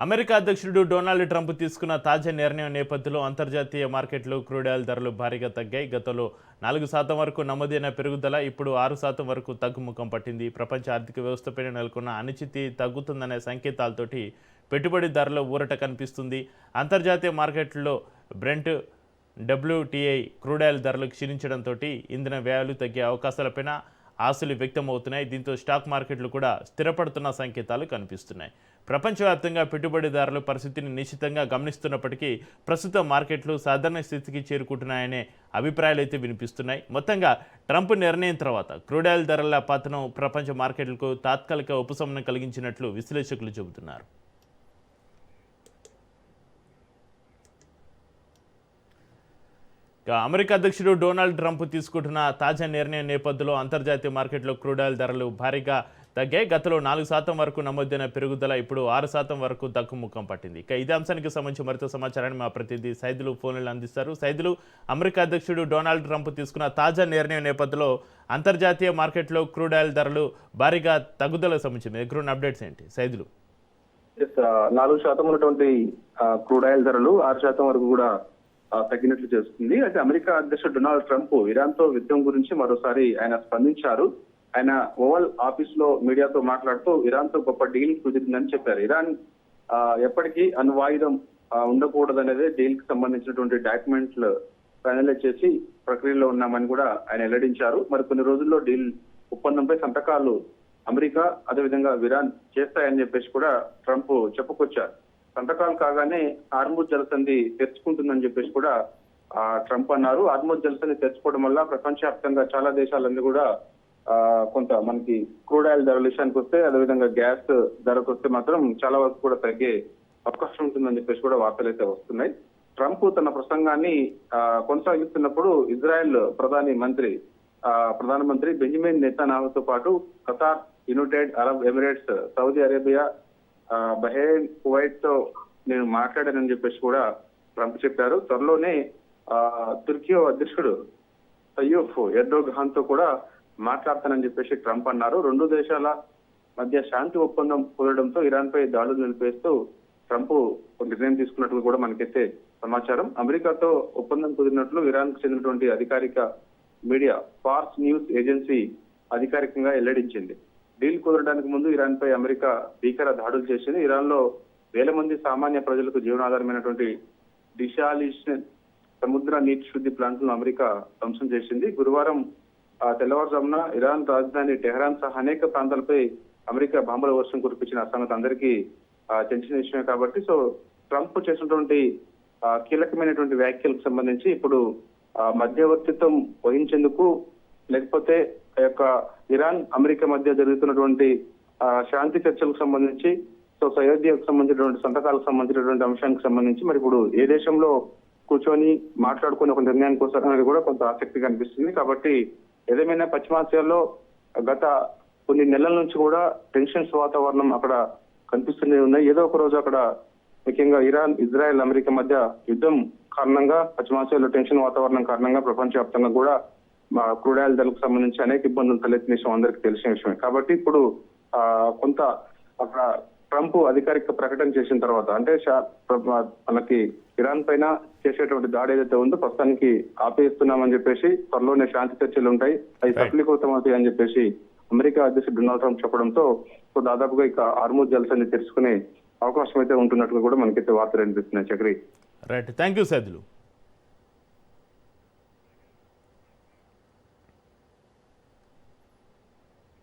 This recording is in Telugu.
అమెరికా అధ్యక్షుడు డొనాల్డ్ ట్రంప్ తీసుకున్న తాజా నిర్ణయం నేపథ్యంలో అంతర్జాతీయ మార్కెట్లో క్రూడ్ ఆయిల్ ధరలు భారీగా తగ్గాయి. గతంలో 4% వరకు నమోదైన పెరుగుదల ఇప్పుడు 6% వరకు తగ్గుముఖం పట్టింది. ప్రపంచ ఆర్థిక వ్యవస్థపై నెలకొన్న అనిశ్చితి తగ్గుతుందనే సంకేతాలతోటి పెట్టుబడిదారుల ఊరట కనిపిస్తుంది. అంతర్జాతీయ మార్కెట్లో బ్రెంట్ WTI క్రూడ్ ఆయిల్ ధరలు క్షీణించడంతో ఇంధన వ్యయాలు తగ్గే అవకాశాలపైన ఆశలు వ్యక్తమవుతున్నాయి. దీంతో స్టాక్ మార్కెట్లు కూడా స్థిరపడుతున్న సంకేతాలు కనిపిస్తున్నాయి. ప్రపంచవ్యాప్తంగా పెట్టుబడిదారులు పరిస్థితిని నిశ్చితంగా గమనిస్తున్నప్పటికీ ప్రస్తుత మార్కెట్లు సాధారణ స్థితికి చేరుకుంటున్నాయనే అభిప్రాయాలు అయితే వినిపిస్తున్నాయి. మొత్తంగా ట్రంప్ నిర్ణయం తర్వాత క్రూడ్ ఆయిల్ ధరల పతనం ప్రపంచ మార్కెట్లకు తాత్కాలిక ఉపశమనం కలిగించినట్లు విశ్లేషకులు చెబుతున్నారు. అమెరికా అధ్యక్షుడు డొనాల్డ్ ట్రంప్ తీసుకుంటున్న తాజా నిర్ణయం నేపథ్యంలో అంతర్జాతీయ మార్కెట్లో క్రూడ్ ఆయిల్ ధరలు భారీగా తగ్గాయి. గతంలో 4% వరకు నమోదైన పెరుగుదల ఇప్పుడు 6% వరకు తగ్గుముఖం పట్టింది. ఇదే అంశానికి సంబంధించి మరింత సమాచారాన్ని మా ప్రతినిధి సైదులు ఫోన్లు అందిస్తారు. సైదులు, అమెరికా అధ్యక్షుడు డొనాల్డ్ ట్రంప్ తీసుకున్న తాజా నిర్ణయం నేపథ్యంలో అంతర్జాతీయ మార్కెట్లో క్రూడ్ ఆయిల్ ధరలు భారీగా తగ్గుదలకు సంబంధించి దగ్గర అప్డేట్స్ ఏంటి సైదులు? 4% ఉన్నటువంటి క్రూడ్ ఆయిల్ ధరలు 6% వరకు కూడా తగ్గినట్లు చేస్తుంది. అయితే అమెరికా అధ్యక్షుడు డొనాల్డ్ ట్రంప్ ఇరాన్ తో యుద్ధం గురించి మరోసారి ఆయన స్పందించారు. ఆయన ఓవల్ ఆఫీస్ లో మీడియాతో మాట్లాడుతూ ఇరాన్ తో గొప్ప డీల్ కుదిరిందని చెప్పారు. ఇరాన్ ఎప్పటికీ అణ్వాయుధం ఉండకూడదనేదే డీల్ కి సంబంధించినటువంటి డాక్యుమెంట్లు ఫైనలైజ్ చేసి ప్రక్రియలో ఉన్నామని కూడా ఆయన వెల్లడించారు. మరి కొన్ని రోజుల్లో డీల్ ఒప్పందంపై సంతకాలు అమెరికా అదేవిధంగా ఇరాన్ చేస్తాయని చెప్పేసి కూడా ట్రంప్ చెప్పుకొచ్చారు. సంతకాలు కాగానే హార్ముజ్ జలసంధి తెరుచుకుంటుందని చెప్పేసి కూడా ట్రంప్ అన్నారు. హార్ముజ్ జలసంధి తెరుచుకోవడం వల్ల ప్రపంచవ్యాప్తంగా చాలా దేశాలన్నీ కూడా కొంత మనకి క్రూడ్ ఆయిల్ ధరల విషయానికి వస్తే అదేవిధంగా గ్యాస్ ధరకు వస్తే మాత్రం చాలా వరకు కూడా తగ్గే అవకాశం ఉంటుందని చెప్పేసి కూడా వార్తలు అయితే వస్తున్నాయి. ట్రంప్ తన ప్రసంగాన్ని కొనసాగిస్తున్నప్పుడు ఇజ్రాయెల్ ప్రధానమంత్రి బెంజమిన్ నెతన్యాహుతో పాటు Qatar, United Arab Emirates, Saudi Arabia, Bahrain, Kuwait తో నేను మాట్లాడానని చెప్పేసి కూడా ట్రంప్ చెప్పారు. త్వరలోనే తుర్కీ అధ్యక్షుడు తయ్యూఫ్ ఎర్డోగాన్ తో కూడా మాట్లాడతానని చెప్పేసి ట్రంప్ అన్నారు. రెండు దేశాల మధ్య శాంతి ఒప్పందం కుదరడంతో ఇరాన్ పై దాడులు నిలిపేస్తూ ట్రంప్ నిర్ణయం తీసుకున్నట్లు కూడా మనకైతే సమాచారం. అమెరికాతో ఒప్పందం కుదిరినట్లు ఇరాన్ కు చెందినటువంటి అధికారిక మీడియా ఫార్స్ న్యూస్ ఏజెన్సీ అధికారికంగా వెల్లడించింది. డీల్ కుదరడానికి ముందు ఇరాన్ పై అమెరికా భీకర దాడులు చేసింది. ఇరాన్ లో వేల మంది సామాన్య ప్రజలకు జీవనాధారమైనటువంటి డిసాలినేషన్ సముద్ర నీటి శుద్ధి ప్లాంట్లను అమెరికా ధ్వంసం చేసింది. గురువారం తెల్లవారుజామున ఇరాన్ రాజధాని టెహరాన్ సహా అనేక ప్రాంతాలపై అమెరికా బాంబుల వర్షం కురిపించిన సంగతి అందరికీ తెలిసిన విషయమే కాబట్టి సో ట్రంప్ చేసినటువంటి కీలకమైనటువంటి వ్యాఖ్యలకు సంబంధించి ఇప్పుడు మధ్యవర్తిత్వం వహించేందుకు లేకపోతే ఇరాన్ అమెరికా మధ్య జరుగుతున్నటువంటి శాంతి చర్చలకు సంబంధించి సో అయోధ్యకు సంబంధించినటువంటి సంతకాలకు సంబంధించినటువంటి అంశానికి సంబంధించి మరి ఇప్పుడు ఏ దేశంలో కూర్చొని మాట్లాడుకుని ఒక నిర్ణయానికి వస్తారనేది కూడా కొంత ఆసక్తి కనిపిస్తుంది. కాబట్టి ఏదేమైనా పశ్చిమాసియాలో గత కొన్ని నెలల నుంచి కూడా టెన్షన్స్ వాతావరణం అక్కడ కనిపిస్తూనే ఉన్నాయి. ఏదో ఒక రోజు అక్కడ ముఖ్యంగా ఇరాన్, ఇజ్రాయెల్, అమెరికా మధ్య యుద్ధం కారణంగా పశ్చిమాసియాలో టెన్షన్ వాతావరణం కారణంగా ప్రపంచవ్యాప్తంగా కూడా క్రూడ్ ఆయిల్ ధరలకు సంబంధించి అనేక ఇబ్బందులు తలెత్తిన విషయం అందరికీ తెలిసిన విషయమే. కాబట్టి ఇప్పుడు కొంత అక్కడ ట్రంప్ అధికారిక ప్రకటన చేసిన తర్వాత అంటే మనకి ఇరాన్ పైన చేసేటువంటి దాడి ఏదైతే ఉందో ప్రస్తుతానికి ఆపేస్తున్నామని చెప్పేసి త్వరలోనే శాంతి చర్చలు ఉంటాయి, అవి సఫలీకృతం అవుతాయి అని చెప్పేసి అమెరికా అధ్యక్షుడు డొనాల్డ్ ట్రంప్ చెప్పడంతో సో దాదాపుగా ఇక హార్ముజ్ జలసంధి తెరుచుకునే అవకాశం అయితే ఉంటున్నట్లు కూడా మనకైతే వార్తలు అనిపిస్తున్నాయి. Chakri, right, thank you Saidulu.